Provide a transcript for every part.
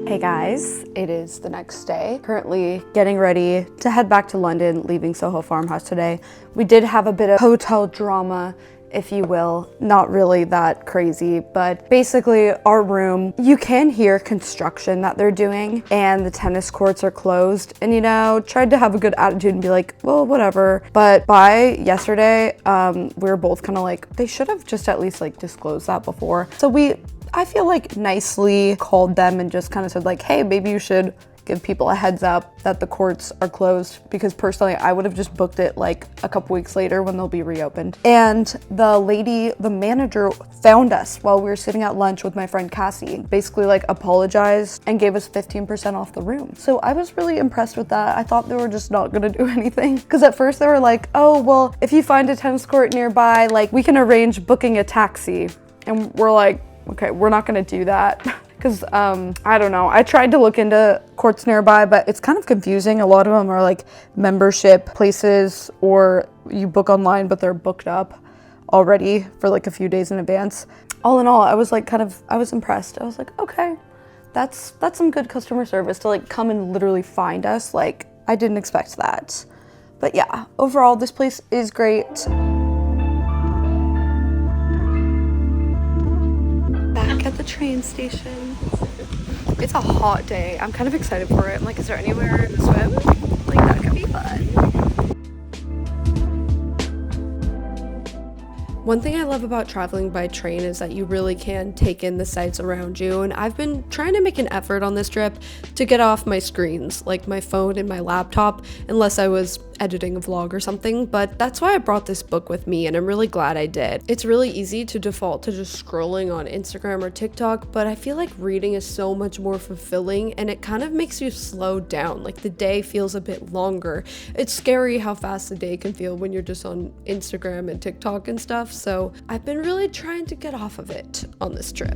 Hey guys, it is the next day. Currently getting ready to head back to London, leaving Soho Farmhouse today. We did have a bit of hotel drama, if you will. Not really that crazy, but basically our room, you can hear construction that they're doing and the tennis courts are closed. And you know, tried to have a good attitude and be like, well, whatever. But by yesterday, we were both kind of like, they should have just at least like disclosed that before. So I feel like nicely called them and just kind of said like, hey, maybe you should give people a heads up that the courts are closed, because personally I would have just booked it like a couple weeks later when they'll be reopened. And the manager found us while we were sitting at lunch with my friend Cassie, basically like apologized and gave us 15% off the room. So I was really impressed with that. I thought they were just not gonna do anything, because at first they were like, oh, well, if you find a tennis court nearby, like we can arrange booking a taxi. And we're like, okay, we're not gonna do that. Because I don't know, I tried to look into courts nearby, but it's kind of confusing. A lot of them are like membership places, or you book online, but they're booked up already for like a few days in advance. All in all, I was like I was impressed. I was like, okay, that's some good customer service to like come and literally find us. Like, I didn't expect that. But yeah, overall, this place is great. At the train station. It's a hot day. I'm kind of excited for it. I'm like, is there anywhere to swim? Like, that could be fun. One thing I love about traveling by train is that you really can take in the sights around you, and I've been trying to make an effort on this trip to get off my screens, like my phone and my laptop, unless I was editing a vlog or something, but that's why I brought this book with me, and I'm really glad I did. It's really easy to default to just scrolling on Instagram or TikTok, but I feel like reading is so much more fulfilling, and it kind of makes you slow down. Like, the day feels a bit longer. It's scary how fast the day can feel when you're just on Instagram and TikTok and stuff, so I've been really trying to get off of it on this trip.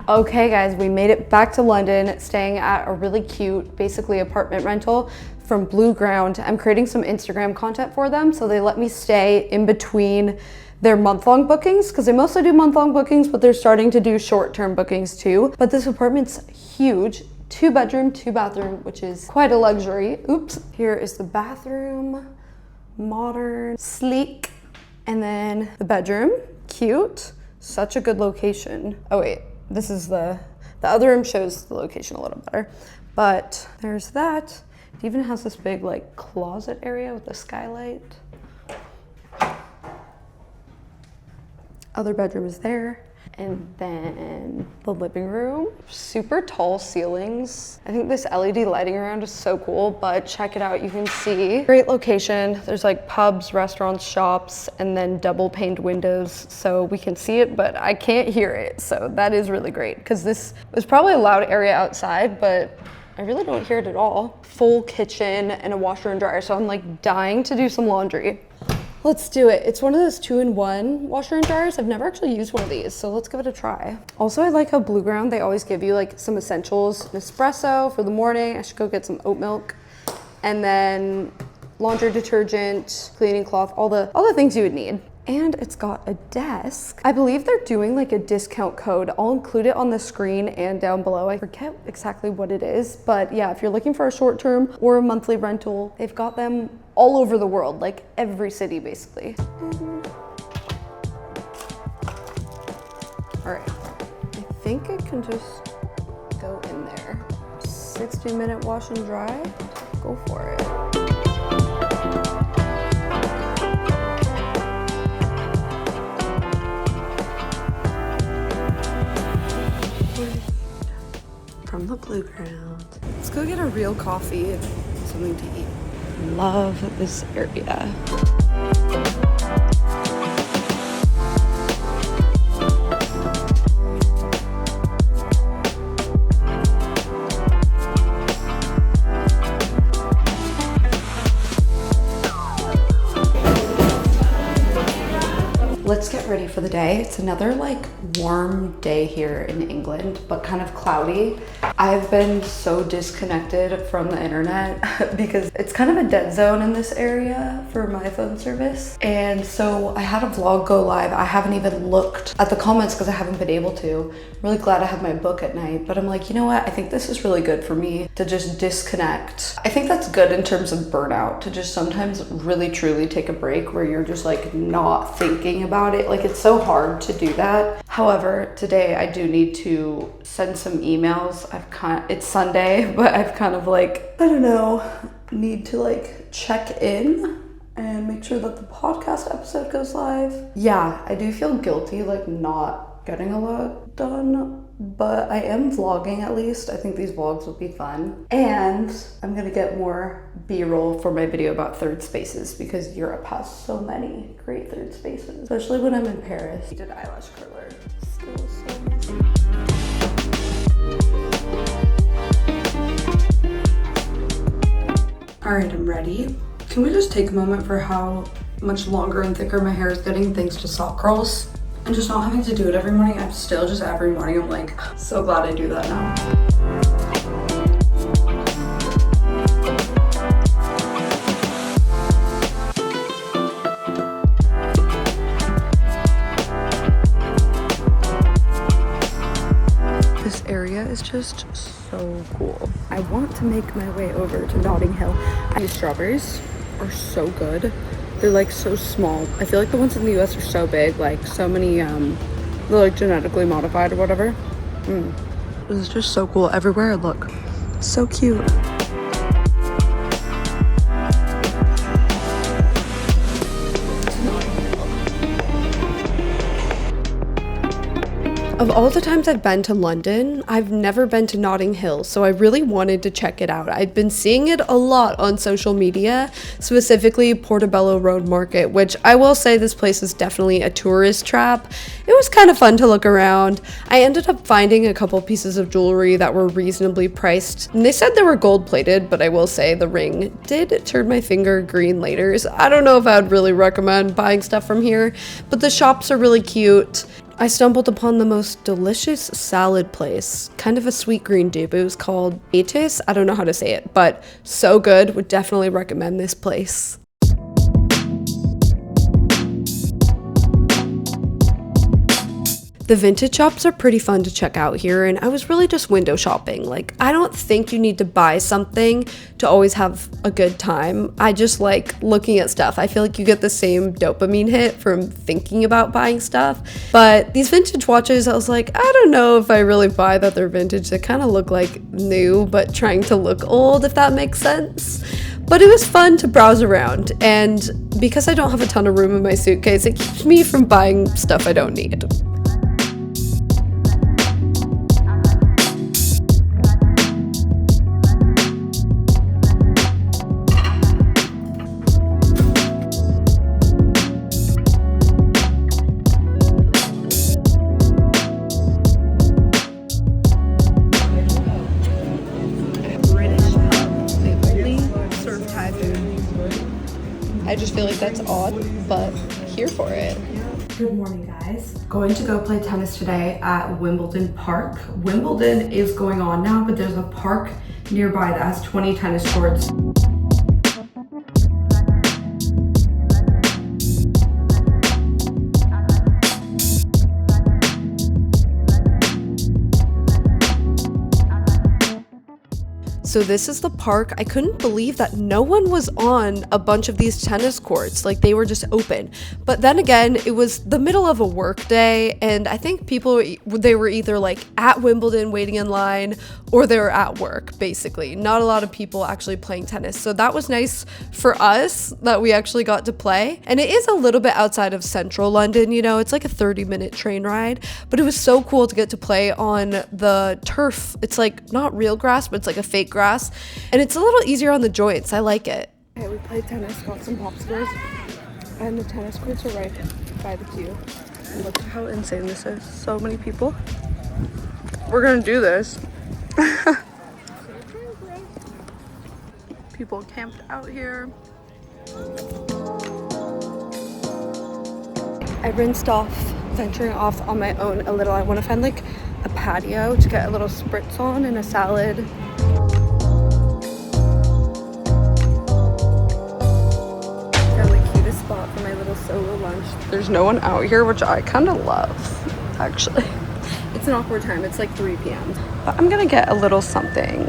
Okay guys, we made it back to London, staying at a really cute, basically apartment rental from Blue Ground. I'm creating some Instagram content for them, so they let me stay in between their month-long bookings, because they mostly do month-long bookings, but they're starting to do short-term bookings too. But this apartment's huge, 2-bedroom, 2-bathroom, which is quite a luxury. Oops. Here is the bathroom, modern, sleek, and then the bedroom, cute. Such a good location. Oh wait, this is the other room shows the location a little better, but there's that. It even has this big like closet area with a skylight. Other bedroom is there. And then the living room, super tall ceilings. I think this LED lighting around is so cool, but check it out, you can see. Great location. There's like pubs, restaurants, shops, and then double paned windows, so we can see it, but I can't hear it. So that is really great, because this was probably a loud area outside, but I really don't hear it at all. Full kitchen and a washer and dryer, so I'm like dying to do some laundry. Let's do it. It's one of those 2-in-1 washer and dryers. I've never actually used one of these, so let's give it a try. Also, I like how Blue Ground, they always give you like some essentials. An espresso for the morning. I should go get some oat milk. And then laundry detergent, cleaning cloth, all the things you would need. And it's got a desk. I believe they're doing like a discount code. I'll include it on the screen and down below. I forget exactly what it is, but yeah, if you're looking for a short-term or a monthly rental, they've got them all over the world, like every city basically. All right, I think I can just go in there. 60-minute wash and dry, go for it. From the Blue Ground. Let's go get a real coffee and something to eat. Love this area. Let's get get ready for the day. It's another like warm day here in England, but kind of cloudy. I've been so disconnected from the internet because it's kind of a dead zone in this area for my phone service. And so I had a vlog go live. I haven't even looked at the comments because I haven't been able to. I'm really glad I have my book at night, but I'm like, you know what? I think this is really good for me to just disconnect. I think that's good in terms of burnout, to just sometimes really truly take a break where you're just like not thinking about it. Like, it's so hard to do that. However, today I do need to send some emails. It's Sunday, but I've kind of like, I don't know, need to like check in and make sure that the podcast episode goes live. Yeah, I do feel guilty like not getting a lot done, but I am vlogging at least. I think these vlogs will be fun. And I'm gonna get more B-roll for my video about third spaces because Europe has so many great third spaces, especially when I'm in Paris. Did eyelash curler. Still so messy. All right, I'm ready. Can we just take a moment for how much longer and thicker my hair is getting thanks to sock curls? And just not having to do it every morning. I'm still just every morning, I'm like, so glad I do that now. This area is just so cool. I want to make my way over to Notting Hill. These strawberries are so good. They're like so small. I feel like the ones in the US are so big, like so many, they're like genetically modified or whatever. This is just so cool everywhere I look. So cute. Of all the times I've been to London, I've never been to Notting Hill, so I really wanted to check it out. I've been seeing it a lot on social media, specifically Portobello Road Market, which I will say this place is definitely a tourist trap. It was kind of fun to look around. I ended up finding a couple pieces of jewelry that were reasonably priced, and they said they were gold plated, but I will say the ring did turn my finger green later, so I don't know if I would really recommend buying stuff from here, but the shops are really cute. I stumbled upon the most delicious salad place, kind of a sweet green dupe. It was called Atis. I don't know how to say it, but so good. Would definitely recommend this place. The vintage shops are pretty fun to check out here, and I was really just window shopping. Like, I don't think you need to buy something to always have a good time. I just like looking at stuff. I feel like you get the same dopamine hit from thinking about buying stuff. But these vintage watches, I was like, I don't know if I really buy that they're vintage. They kind of look like new, but trying to look old, if that makes sense. But it was fun to browse around, and because I don't have a ton of room in my suitcase, it keeps me from buying stuff I don't need. I just feel like that's odd, but here for it. Good morning, guys. Going to go play tennis today at Wimbledon Park. Wimbledon is going on now, but there's a park nearby that has 20 tennis courts. So this is the park. I couldn't believe that no one was on a bunch of these tennis courts. Like, they were just open. But then again, it was the middle of a work day, and I think they were either like at Wimbledon waiting in line, or they were at work, basically. Not a lot of people actually playing tennis. So that was nice for us that we actually got to play. And it is a little bit outside of central London, you know, it's like a 30-minute train ride, but it was so cool to get to play on the turf. It's like not real grass, but it's like a fake grass. And it's a little easier on the joints. I like it. Okay, we played tennis, got some popsicles, and the tennis courts are right by the queue. And look how insane this is. So many people. We're gonna do this. People camped out here. I rinsed off, venturing off on my own a little. I want to find like a patio to get a little spritz on and a salad. Found the cutest spot for my little Soho lunch. There's no one out here, which I kind of love, actually. It's an awkward time. It's like 3 p.m. But I'm gonna get a little something.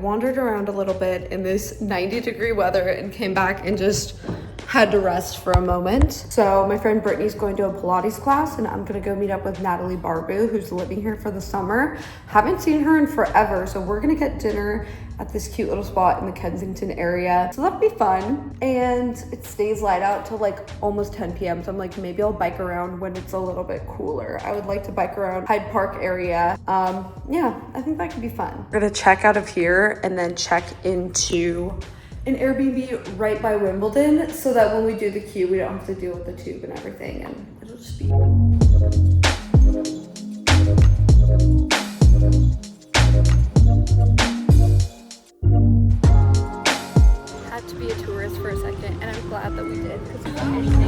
Wandered around a little bit in this 90-degree weather and came back and just had to rest for a moment. So my friend Brittany's going to a Pilates class and I'm gonna go meet up with Natalie Barbu, who's living here for the summer. Haven't seen her in forever, so we're gonna get dinner at this cute little spot in the Kensington area. So that'll be fun. And it stays light out till like almost 10 p.m. So I'm like, maybe I'll bike around when it's a little bit cooler. I would like to bike around Hyde Park area. Yeah, I think that could be fun. We're gonna check out of here and then check into an Airbnb right by Wimbledon so that when we do the queue, we don't have to deal with the tube and everything, and it'll just be... Had to be a tourist for a second, and I'm glad that we did, because it's amazing.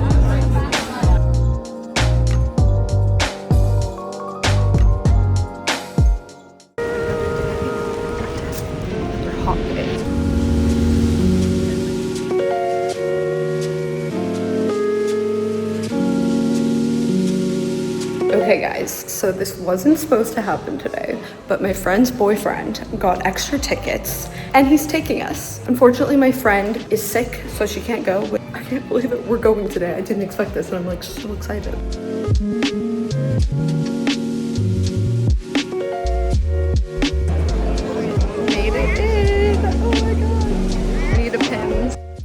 They're hot days. Okay guys, so this wasn't supposed to happen today, but my friend's boyfriend got extra tickets and he's taking us. Unfortunately, my friend is sick, so she can't go. I can't believe it, we're going today. I didn't expect this and I'm like so excited. Made it in! Oh my god! Need a pin.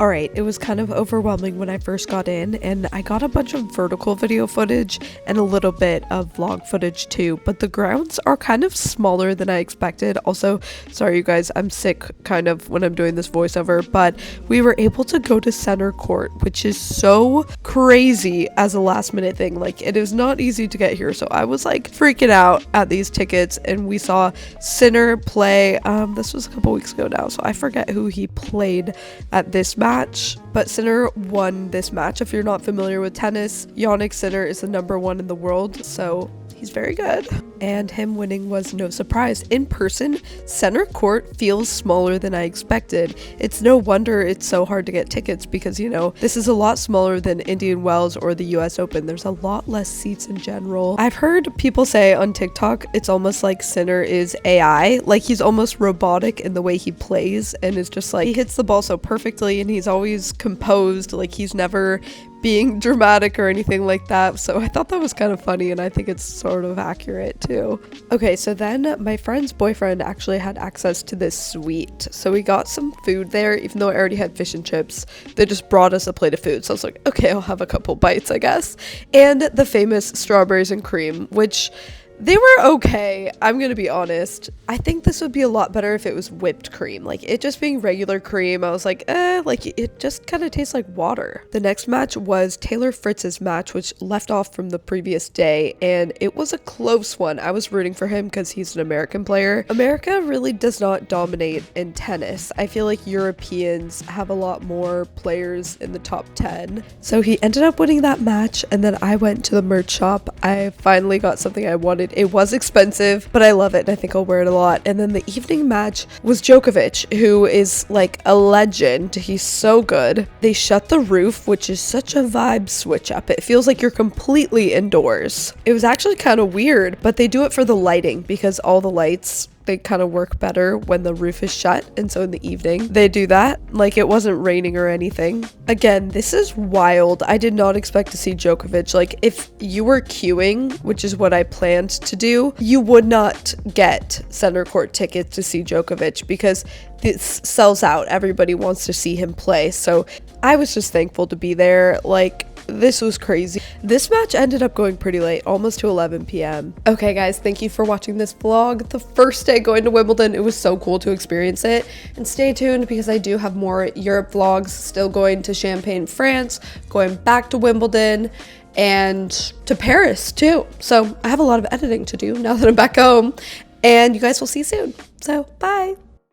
Alright, it was kind of overwhelming when I first got in, and I got a bunch of vertical video footage and a little bit of vlog footage too, but the grounds are kind of smaller than I expected. Also, sorry you guys, I'm sick kind of when I'm doing this voiceover, but we were able to go to center court, which is so crazy as a last minute thing. Like, it is not easy to get here, so I was like freaking out at these tickets, and we saw Sinner play. This was a couple weeks ago now, so I forget who he played at this match, but Sinner won this match. If you're not familiar with tennis, Jannik Sinner is the #1 in the world, so he's very good. And him winning was no surprise. In person, center court feels smaller than I expected. It's no wonder it's so hard to get tickets because, you know, this is a lot smaller than Indian Wells or the US Open. There's a lot less seats in general. I've heard people say on TikTok it's almost like Sinner is AI, like he's almost robotic in the way he plays, and it's just like he hits the ball so perfectly and he's always composed, like he's never being dramatic or anything like that. So I thought that was kind of funny, and I think it's sort of accurate too. Okay, so then my friend's boyfriend actually had access to this suite, so we got some food there. Even though I already had fish and chips, they just brought us a plate of food, so I was like, okay, I'll have a couple bites, I guess. And the famous strawberries and cream, which they were okay. I'm gonna be honest. I think this would be a lot better if it was whipped cream. Like, it just being regular cream, I was like, like it just kind of tastes like water. The next match was Taylor Fritz's match, which left off from the previous day, and it was a close one. I was rooting for him because he's an American player. America really does not dominate in tennis. I feel like Europeans have a lot more players in the top 10. So he ended up winning that match, and then I went to the merch shop. I finally got something I wanted. It was expensive, but I love it and I think I'll wear it a lot. And then the evening match was Djokovic, who is like a legend. He's so good. They shut the roof, which is such a vibe switch up. It feels like you're completely indoors. It was actually kind of weird, but they do it for the lighting because all the lights, they kind of work better when the roof is shut, and so in the evening they do that. Like, it wasn't raining or anything. Again, this is wild. I did not expect to see Djokovic. Like, if you were queuing, which is what I planned to do, you would not get center court tickets to see Djokovic because this sells out. Everybody wants to see him play. So I was just thankful to be there. Like, This was crazy. This match ended up going pretty late, almost to 11 p.m. Okay guys, thank you for watching this vlog. The first day going to Wimbledon, it was so cool to experience it. And stay tuned because I do have more Europe vlogs, still going to Champagne, France, going back to Wimbledon, and to Paris too. So I have a lot of editing to do now that I'm back home, and you guys will see soon. So bye.